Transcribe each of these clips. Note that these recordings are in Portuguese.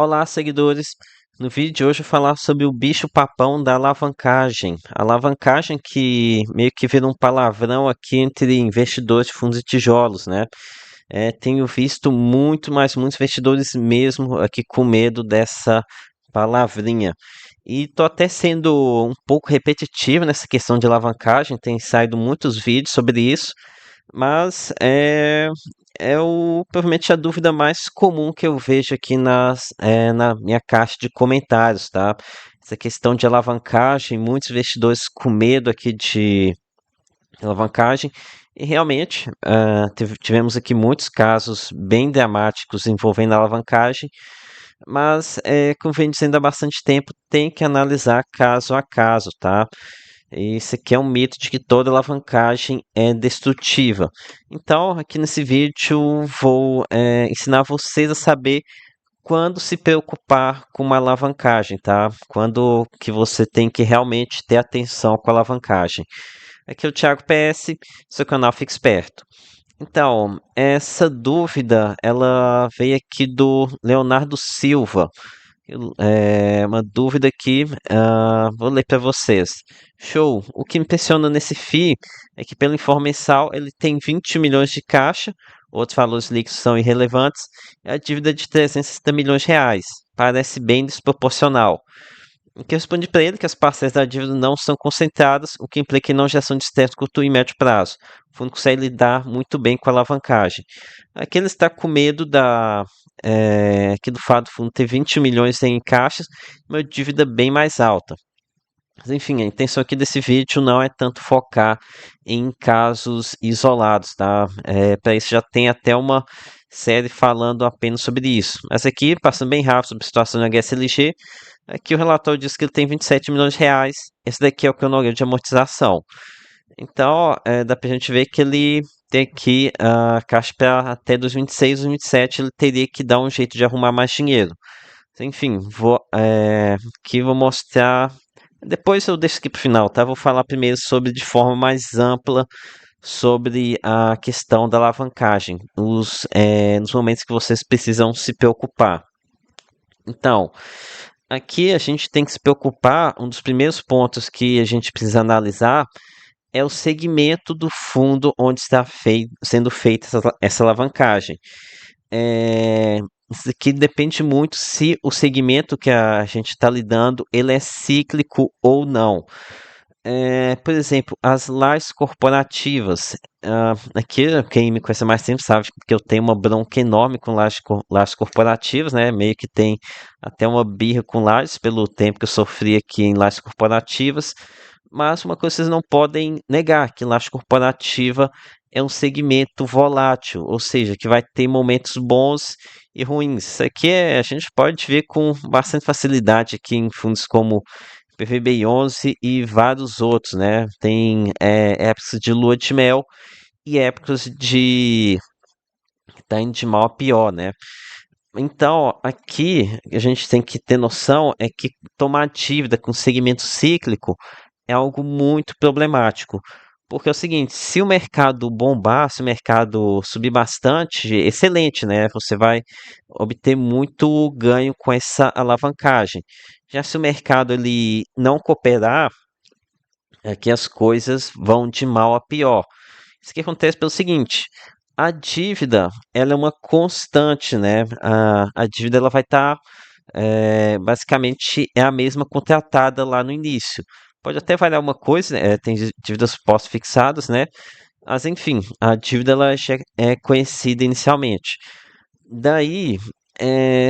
Olá, seguidores. No vídeo de hoje eu vou falar sobre o bicho-papão da alavancagem. A alavancagem que meio que vira um palavrão aqui entre investidores de fundos de tijolos, né? Tenho visto muitos investidores mesmo aqui com medo dessa palavrinha. E tô até sendo um pouco repetitivo nessa questão de alavancagem, tem saído muitos vídeos sobre isso, mas provavelmente a dúvida mais comum que eu vejo aqui na minha caixa de comentários, tá? Essa questão de alavancagem, muitos investidores com medo aqui de alavancagem, e realmente tivemos aqui muitos casos bem dramáticos envolvendo alavancagem, mas como vem dizendo há bastante tempo, tem que analisar caso a caso, tá? Isso aqui é um mito de que toda alavancagem é destrutiva. Então, aqui nesse vídeo, vou ensinar vocês a saber quando se preocupar com uma alavancagem, tá? Quando que você tem que realmente ter atenção com a alavancagem. Aqui é o Thiago PS, seu canal Fique Esperto. Então, essa dúvida, ela veio aqui do Leonardo Silva. É uma dúvida aqui, vou ler para vocês. Show! O que me impressiona nesse FII é que, pelo informe mensal, ele tem 20 milhões de caixa, outros valores líquidos são irrelevantes, e a dívida de 360 milhões de reais. Parece bem desproporcional. O que eu respondi para ele é que as parcelas da dívida não são concentradas, o que implica em não geração de estresse curto e médio prazo. O fundo consegue lidar muito bem com a alavancagem. Aqui ele está com medo aqui do fato do fundo ter 20 milhões em caixas, uma dívida bem mais alta. Mas, enfim, a intenção aqui desse vídeo não é tanto focar em casos isolados, tá? Para isso já tem até uma série falando apenas sobre isso. Mas aqui, passando bem rápido sobre a situação do HSLG, aqui o relatório diz que ele tem 27 milhões de reais. Esse daqui é o cronograma de amortização. Então, ó, dá pra gente ver que ele tem aqui a caixa para até 2026, 2027, ele teria que dar um jeito de arrumar mais dinheiro. Enfim, aqui vou mostrar. Depois eu deixo aqui para o final, tá? Vou falar primeiro sobre de forma mais ampla sobre a questão da alavancagem, nos momentos que vocês precisam se preocupar. Então, aqui a gente tem que se preocupar, um dos primeiros pontos que a gente precisa analisar é o segmento do fundo onde está sendo feita essa alavancagem. Isso aqui depende muito se o segmento que a gente está lidando ele é cíclico ou não. Por exemplo, as lajes corporativas. Aqui, quem me conhece há mais tempo sabe que eu tenho uma bronca enorme com lajes corporativas, né? Meio que tem até uma birra com lajes pelo tempo que eu sofri aqui em lajes corporativas. Mas uma coisa vocês não podem negar, que laje corporativa é um segmento volátil, ou seja, que vai ter momentos bons e ruins. Isso aqui a gente pode ver com bastante facilidade aqui em fundos como PVBI11 e vários outros, né? Tem épocas de lua de mel e épocas de tá indo de mal a pior, né? Então, ó, aqui a gente tem que ter noção é que tomar dívida com segmento cíclico é algo muito problemático. Porque é o seguinte, se o mercado bombar, se o mercado subir bastante, excelente, né? Você vai obter muito ganho com essa alavancagem. Já se o mercado ele não cooperar, é que as coisas vão de mal a pior. Isso que acontece pelo seguinte, a dívida, ela é uma constante, né? A dívida ela vai estar, basicamente, é a mesma contratada lá no início. Pode até variar uma coisa, tem dívidas pós-fixadas, né? Mas, enfim, a dívida ela já é conhecida inicialmente. Daí,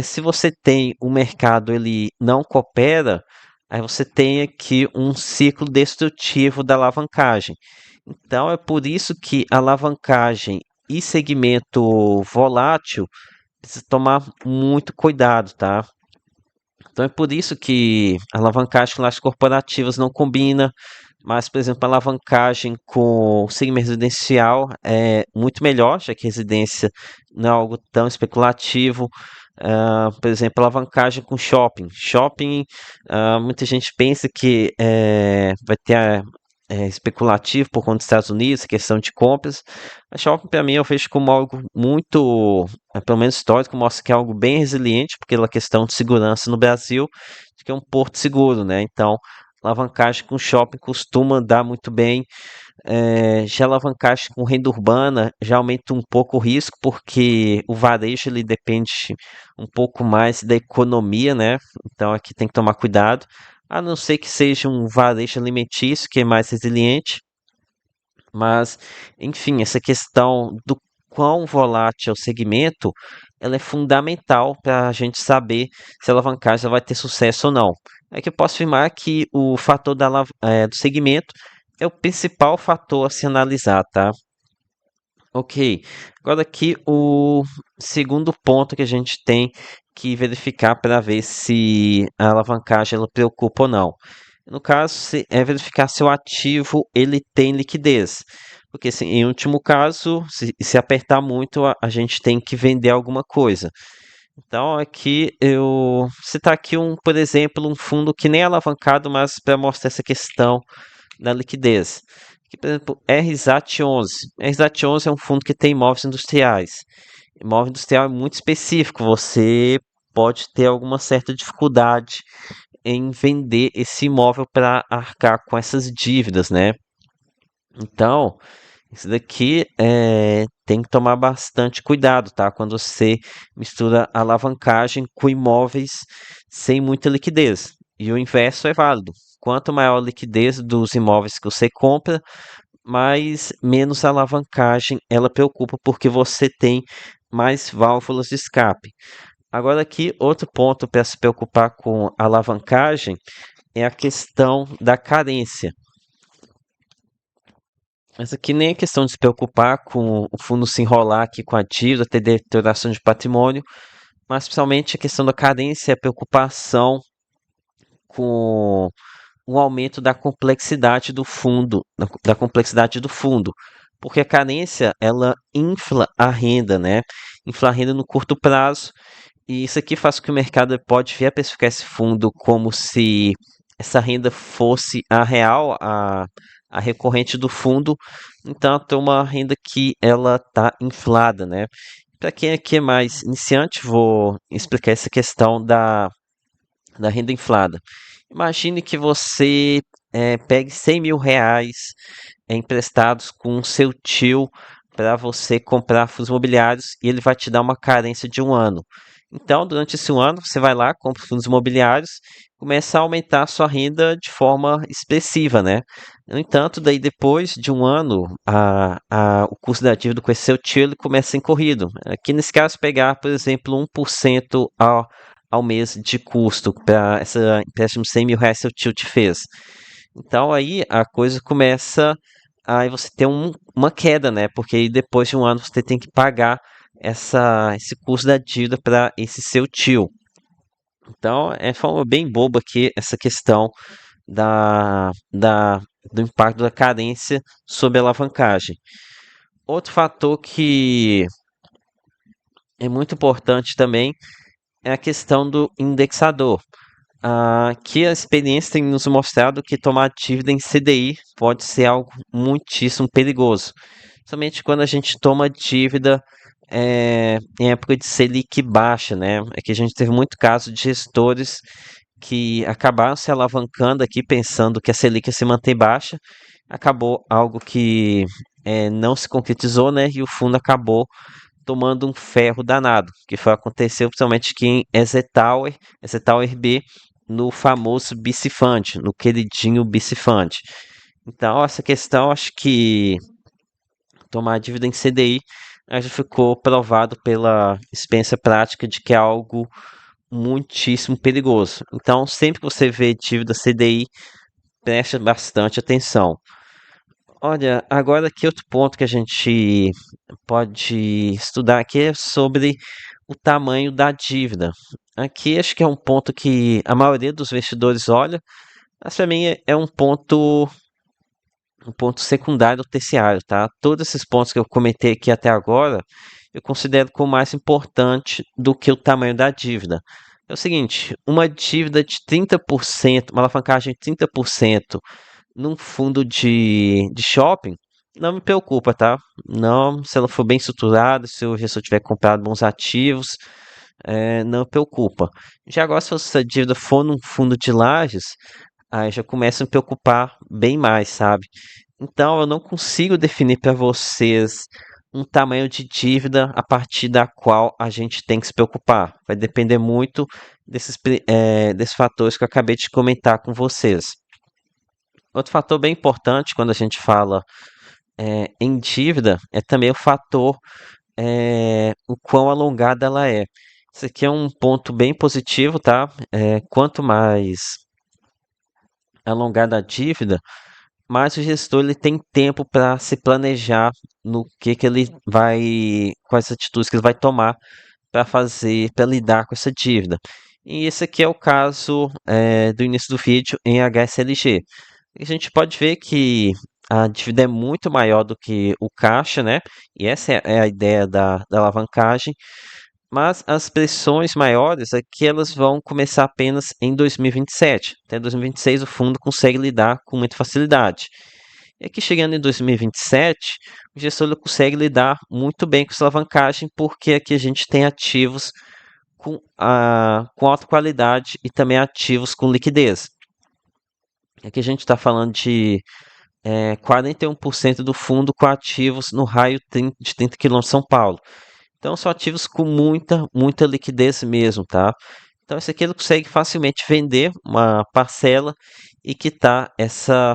se você tem o mercado ele não coopera, aí você tem aqui um ciclo destrutivo da alavancagem. Então é por isso que alavancagem e segmento volátil precisa tomar muito cuidado, tá? Então é por isso que a alavancagem com lajes corporativas não combina, mas, por exemplo, a alavancagem com segmento residencial é muito melhor, já que residência não é algo tão especulativo. Por exemplo, alavancagem com shopping. Shopping, muita gente pensa que vai ter especulativo por conta dos Estados Unidos, questão de compras. A shopping, para mim, eu vejo como algo muito, pelo menos histórico, mostra que é algo bem resiliente, porque pela questão de segurança no Brasil, que é um porto seguro, né? Então, alavancagem com shopping costuma andar muito bem. Já alavancagem com renda urbana já aumenta um pouco o risco, porque o varejo ele depende um pouco mais da economia, né? Então aqui tem que tomar cuidado, a não ser que seja um varejo alimentício que é mais resiliente, mas enfim, essa questão do quão volátil é o segmento, ela é fundamental para a gente saber se a alavancagem vai ter sucesso ou não. É que eu posso afirmar que o fator do segmento é o principal fator a se analisar, tá? Ok. Agora aqui o segundo ponto que a gente tem que verificar para ver se a alavancagem ela preocupa ou não. No caso, é verificar se o ativo ele tem liquidez. Porque assim, em último caso, se apertar muito, a gente tem que vender alguma coisa. Então aqui eu citar aqui por exemplo, um fundo que nem é alavancado, mas para mostrar essa questão da liquidez. Aqui, por exemplo, RSAT11. RSAT11 é um fundo que tem imóveis industriais. Imóvel industrial é muito específico, você pode ter alguma certa dificuldade em vender esse imóvel para arcar com essas dívidas, né? Então, isso daqui tem que tomar bastante cuidado, tá? Quando você mistura alavancagem com imóveis sem muita liquidez. E o inverso é válido. Quanto maior a liquidez dos imóveis que você compra, mais menos alavancagem ela preocupa, porque você tem mais válvulas de escape. Agora aqui, outro ponto para se preocupar com alavancagem é a questão da carência. Mas aqui nem é questão de se preocupar com o fundo se enrolar aqui com a dívida, ter deterioração de patrimônio, mas principalmente a questão da carência, a preocupação com o aumento da complexidade do fundo, da complexidade do fundo, porque a carência ela infla a renda, né? Infla a renda no curto prazo, e isso aqui faz com que o mercado pode vir a precificar esse fundo como se essa renda fosse a real, a recorrente do fundo, entanto é uma renda que ela está inflada, né? Para quem aqui é mais iniciante, vou explicar essa questão da renda inflada. Imagine que você pegue R$ 100.000 emprestados com seu tio para você comprar fundos imobiliários e ele vai te dar uma carência de um ano. Então, durante esse ano, você vai lá, compra fundos imobiliários, começa a aumentar a sua renda de forma expressiva, né? No entanto, daí depois de um ano, o custo da dívida com esse seu tio ele começa a ser incorrido. Aqui nesse caso, pegar, por exemplo, 1% ao mês de custo para essa empréstimo de R$ 100.000 seu tio te fez. Então aí a coisa começa, aí você tem uma queda, né? Porque aí depois de um ano você tem que pagar esse custo da dívida para esse seu tio. Então é de forma bem boba aqui essa questão da, da, do impacto da carência sobre a alavancagem. Outro fator que é muito importante também é a questão do indexador. Que a experiência tem nos mostrado que tomar dívida em CDI pode ser algo muitíssimo perigoso. Somente quando a gente toma dívida em época de Selic baixa, né? É que a gente teve muito caso de gestores que acabaram se alavancando aqui pensando que a Selic ia se manter baixa, acabou algo que não se concretizou, né? E o fundo acabou tomando um ferro danado, que foi aconteceu principalmente aqui em EZ Tower B, no famoso BC Fund, no queridinho BC Fund. Então, essa questão, acho que tomar dívida em CDI já ficou provado pela experiência prática de que é algo muitíssimo perigoso. Então, sempre que você vê dívida CDI, preste bastante atenção. Olha, agora aqui outro ponto que a gente pode estudar aqui é sobre o tamanho da dívida. Aqui acho que é um ponto que a maioria dos investidores olha, mas para mim é um ponto secundário ou terciário, tá? Todos esses pontos que eu comentei aqui até agora, eu considero como mais importante do que o tamanho da dívida. É o seguinte, uma dívida de 30%, uma alavancagem de 30% num fundo de shopping, não me preocupa, tá? Não, se ela for bem estruturada, se o gestor tiver comprado bons ativos, não me preocupa. Já agora, se essa dívida for num fundo de lajes, aí já começa a me preocupar bem mais, sabe? Então, eu não consigo definir para vocês um tamanho de dívida a partir da qual a gente tem que se preocupar. Vai depender muito desses fatores que eu acabei de comentar com vocês. Outro fator bem importante quando a gente fala em dívida é também o fator o quão alongada ela é. Isso aqui é um ponto bem positivo, tá? Quanto mais alongada a dívida, mais o gestor ele tem tempo para se planejar no que ele vai, quais atitudes que ele vai tomar para fazer, para lidar com essa dívida. E esse aqui é o caso do início do vídeo em HSLG. A gente pode ver que a dívida é muito maior do que o caixa, né? E essa é a ideia da alavancagem. Mas as pressões maiores aqui elas vão começar apenas em 2027. Até 2026 o fundo consegue lidar com muita facilidade. E aqui chegando em 2027, o gestor ele consegue lidar muito bem com essa alavancagem, porque aqui a gente tem ativos com alta qualidade e também ativos com liquidez. Aqui a gente está falando de 41% do fundo com ativos no raio de 30 km de São Paulo. Então são ativos com muita liquidez mesmo, tá? Então esse aqui ele consegue facilmente vender uma parcela e quitar essa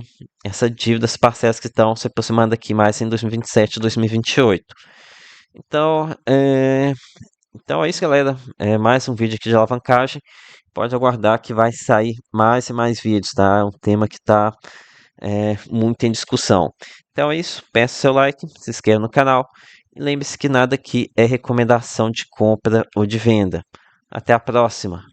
dívida, as parcelas que estão se aproximando aqui mais em 2027 e 2028. Então, então é isso, galera. É mais um vídeo aqui de alavancagem. Pode aguardar que vai sair mais e mais vídeos, tá? É um tema que está muito em discussão. Então é isso. Peço seu like, se inscreva no canal. E lembre-se que nada aqui é recomendação de compra ou de venda. Até a próxima!